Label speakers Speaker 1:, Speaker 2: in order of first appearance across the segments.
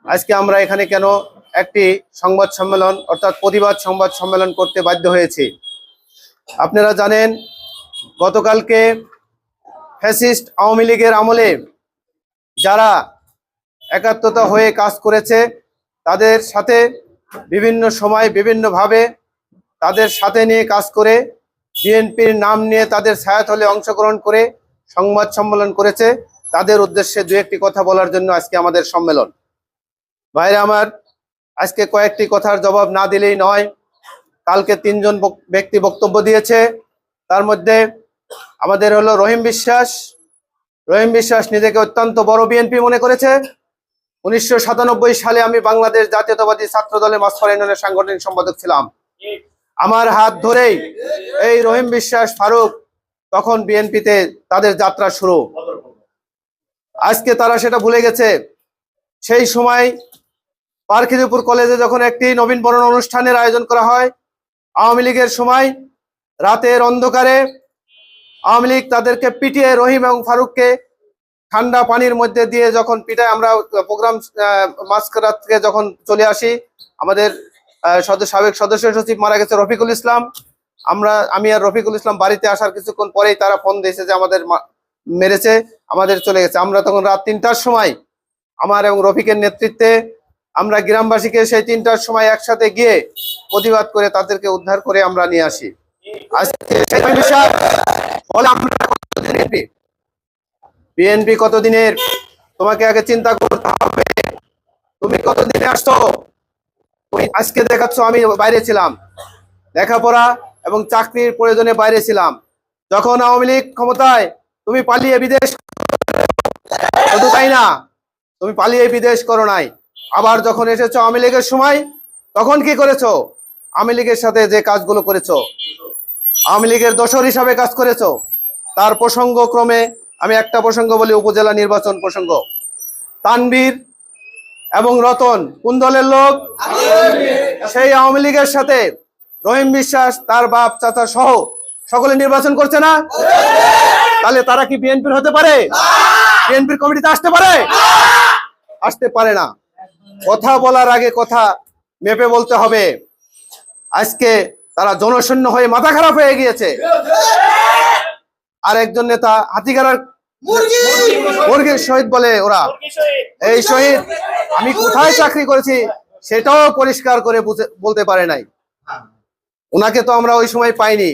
Speaker 1: আজকে আমরা এখানে কেন একটি সংবাদ সম্মেলন অর্থাৎ প্রতিবাদ সংবাদ সম্মেলন করতে বাধ্য হয়েছি? আপনারা জানেন, গতকালকে ফ্যাসিস্ট আওয়ামী লীগের আমলে যারা একাত্মতা হয়ে কাজ করেছে, তাদের সাথে বিভিন্ন সময় বিভিন্নভাবে তাদের সাথে নিয়ে কাজ করে বিএনপির নাম নিয়ে তাদের ছায়াতলে অংশগ্রহণ করে সংবাদ সম্মেলন করেছে। তাদের উদ্দেশ্যে দু একটি কথা বলার জন্য আজকে আমাদের সম্মেলন। ভাইরা আমার, আজকে কয়েকটি কথার জবাব না দিলেই নয়। কালকে তিনজন ব্যক্তি বক্তব্য দিয়েছে, তার মধ্যে আমাদের হলো রহিম বিশ্বাস। রহিম বিশ্বাস নিজেকে অত্যন্ত বড় বিএনপি মনে করেছে। 1997 সালে আমি বাংলাদেশ জাতীয়তাবাদী ছাত্র দলের মাসফার ইউনিয়নের সাংগঠনিক সম্পাদক ছিলাম। আমার হাত ধরেই এই রহিম বিশ্বাস ফারুক তখন বিএনপিতে তাদের যাত্রা শুরু। আজকে তারা সেটা ভুলে গেছে। সেই সময় পারখিদিপুর কলেজে যখন একটি নবীন বরণ অনুষ্ঠানের আয়োজন করা হয়, আওয়ামী লীগের সময় রাতের অন্ধকারে আওয়ামী লীগ তাদেরকে পিটিয়ে রহিম এবং ফারুককে ঠান্ডা পানির মধ্যে দিয়ে যখন পিটায়, আমরা প্রোগ্রাম মাঝরাত থেকে যখন চলে আসি, আমাদের সাবেক সদস্য সচিব মারা গেছে রফিকুল ইসলাম। আমি আর রফিকুল ইসলাম বাড়িতে আসার কিছুক্ষণ পরেই তারা ফোন দিয়েছে যে আমাদের মেরেছে, আমাদের চলে গেছে। আমরা তখন রাত 3টার সময় আমার এবং রফিকের নেতৃত্বে আমরা গ্রামবাসীকে সেই 3টার সময় একসাথে গিয়ে প্রতিবাদ করে তাদেরকে উদ্ধার করে আমরা নিয়ে আসি। আজকে সেই বিষয় বলে আমরা বিএনপি কতদিনের, তোমাকে আগে চিন্তা করতে হবে তুমি কতদিনে আসছো। তুমি আজকে দেখাচ্ছ আমি বাইরে ছিলাম, লেখাপড়া এবং চাকরির প্রয়োজনে বাইরে ছিলাম। যখন আওয়ামী লীগ ক্ষমতায়, তুমি পালিয়ে বিদেশ, শুধু তাই না, তুমি পালিয়ে বিদেশ করো নাই, আবার যখন এসেছো আওয়ামী লীগের সময়, তখন কি করেছো? আওয়ামী লীগের সাথে যে কাজগুলো করেছো, আওয়ামী লীগের দোসর হিসাবে কাজ করেছো। তার প্রসঙ্গ ক্রমে আমি একটা প্রসঙ্গ বলি, উপজেলা নির্বাচন প্রসঙ্গ। তানভীর এবং রতন কোন দলের লোক? সেই আওয়ামী লীগের সাথে রহিম বিশ্বাস, তার বাপ চাচা সহ সকলে নির্বাচন করছে না? তাহলে তারা কি বিএনপির হতে পারে? বিএনপির কমিটিতে আসতে পারে? আসতে পারে না। কথা বলার আগে কথা মেপে বলতে হবে। আজকে তারা জনশূন্য হয়ে মাথা খারাপ হয়ে গিয়েছে। আর একজন নেতা হাতিগাড়ার মুরগির শহীদ বলে ওরা। এই শহীদ আমি কোথায় চাকরি করেছি সেটাও পরিষ্কার করে বলতে পারে নাই। ওনাকে তো আমরা ওই সময় পাইনি।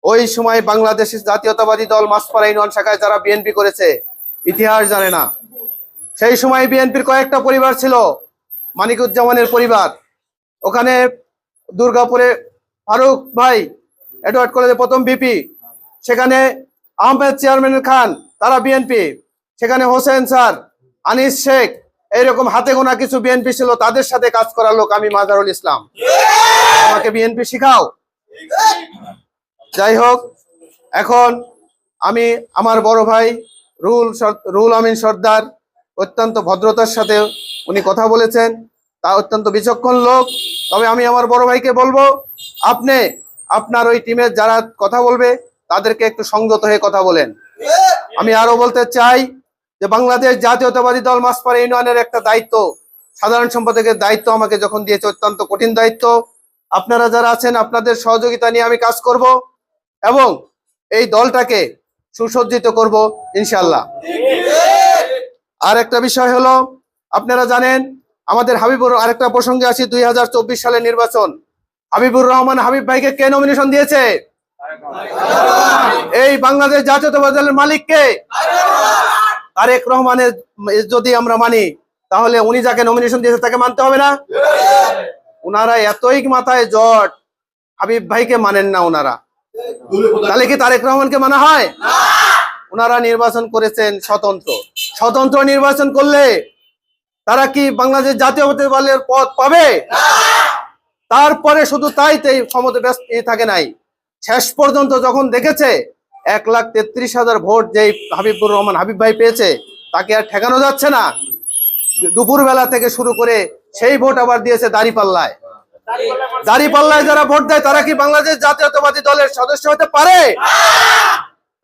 Speaker 1: ওই সময় বাংলাদেশের জাতীয়তাবাদী দল মাসফারা ইউনিয়ন শাখায় যারা বিএনপি করেছে, ইতিহাস জানে না। সেই সময় বিএনপির কয়েকটা পরিবার ছিল, মানিকুজ্জামানের পরিবার, ওখানে দুর্গাপুরে ফারুক ভাই এডওয়ার্ড কলেজে প্রথম ভিপি, সেখানে আহমেদ চেয়ারম্যান খান, তারা বিএনপি, সেখানে হোসেন স্যার, আনিস শেখ, এইরকম হাতে গোনা কিছু বিএনপি ছিল। তাদের সাথে কাজ করার লোক আমি মাজারুল ইসলাম। আমাকে বিএনপি শিখাও। যাই হোক, এখন আমি আমার বড় ভাই রুহুল আমিন সর্দার, অত্যন্ত ভদ্রতার সাথে উনি কথা বলেছেন, তা অত্যন্ত বিচক্ষণ লোক। তবে আমি আমার বড় ভাইকে বলবো, আপনি আপনার ওই টিমের যারা কথা বলবে তাদেরকে একটু সংযত হয়ে কথা বলেন। আমি আরো বলতে চাই যে বাংলাদেশ জাতীয়তাবাদী দল মাসফারা ইউনিয়নের একটা দায়িত্ব, সাধারণ সম্পাদকের দায়িত্ব আমাকে যখন দিয়েছে, অত্যন্ত কঠিন দায়িত্ব। আপনারা যারা আছেন আপনাদের সহযোগিতা নিয়ে আমি কাজ করব এবং এই দলটাকে সুসজ্জিত করব ইনশাল্লাহ। আর একটা বিষয় হলো, আপনারা জানেন আমাদের আরেকটা প্রসঙ্গে আসি, 2024 সালের নির্বাচন, হাবিবুর রহমান হাবিব ভাইকে কে নমিনেশন দিয়েছে? এই বাংলাদেশ জাতীয়তাবাদী দলের মালিক কে? তারেক রহমানের যদি আমরা মানি, তাহলে উনি যাকে নমিনেশন দিয়েছে তাকে মানতে হবে না? ওনারা এতই মাথায় জট, হাবিব ভাইকে মানেন না ওনারা, তাহলে কি তারেক রহমানকে মানা হয়? ওনারা নির্বাচন করেছেন স্বতন্ত্র নির্বাচন করলে তারা কি বাংলাদেশ জাতীয়তাবাদী দলের পদ পাবে? তারপরে শুধু তাই ক্ষমতা ব্যস্ত থাকে নাই, শেষ পর্যন্ত যখন দেখেছে 1,33,000 ভোট যেই হাবিবুর রহমান হাবিব ভাই পেয়েছে, তাকে আর ঠেকানো যাচ্ছে না। দুপুরবেলা থেকে শুরু করে সেই ভোট আবার দিয়েছে দাঁড়িপাল্লায়। যারা ভোট দেয় তারা কি বাংলাদেশ জাতীয়তাবাদী দলের সদস্য হতে পারে?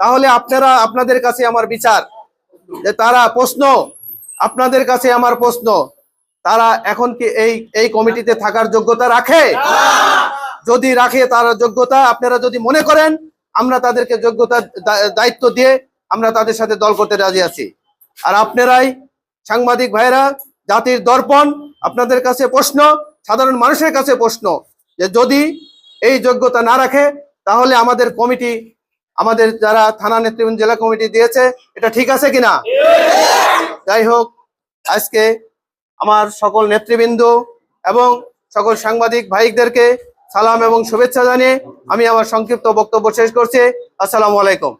Speaker 1: তাহলে আপনাদের কাছে আমার বিচার যে তারা প্রশ্ন, আপনাদের কাছে আমার প্রশ্ন, তারা এখন কি এই কমিটিতে থাকার যোগ্যতা রাখে? যদি রাখে তার যোগ্যতা, আপনারা যদি মনে করেন আমরা তাদেরকে যোগ্যতা দায়িত্ব দিয়ে আমরা তাদের সাথে দল করতে রাজি আছি। আর আপনারাই সাংবাদিক ভাইরা, জাতির দর্পণ, আপনাদের কাছে প্রশ্ন, সাধারণ মানুষের কাছে প্রশ্ন, যে যদি এই যোগ্যতা না রাখে তাহলে আমাদের কমিটি, আমাদের যারা থানা নেতৃবৃন্দ জেলা কমিটি দিয়েছে, এটা ঠিক আছে কিনা? যাই হোক, আজকে আমার সকল নেতৃবৃন্দ এবং সকল সাংবাদিক ভাইদেরকে সালাম এবং শুভেচ্ছা জানিয়ে আমি আমার সংক্ষিপ্ত বক্তব্য শেষ করছি। আসসালামু আলাইকুম।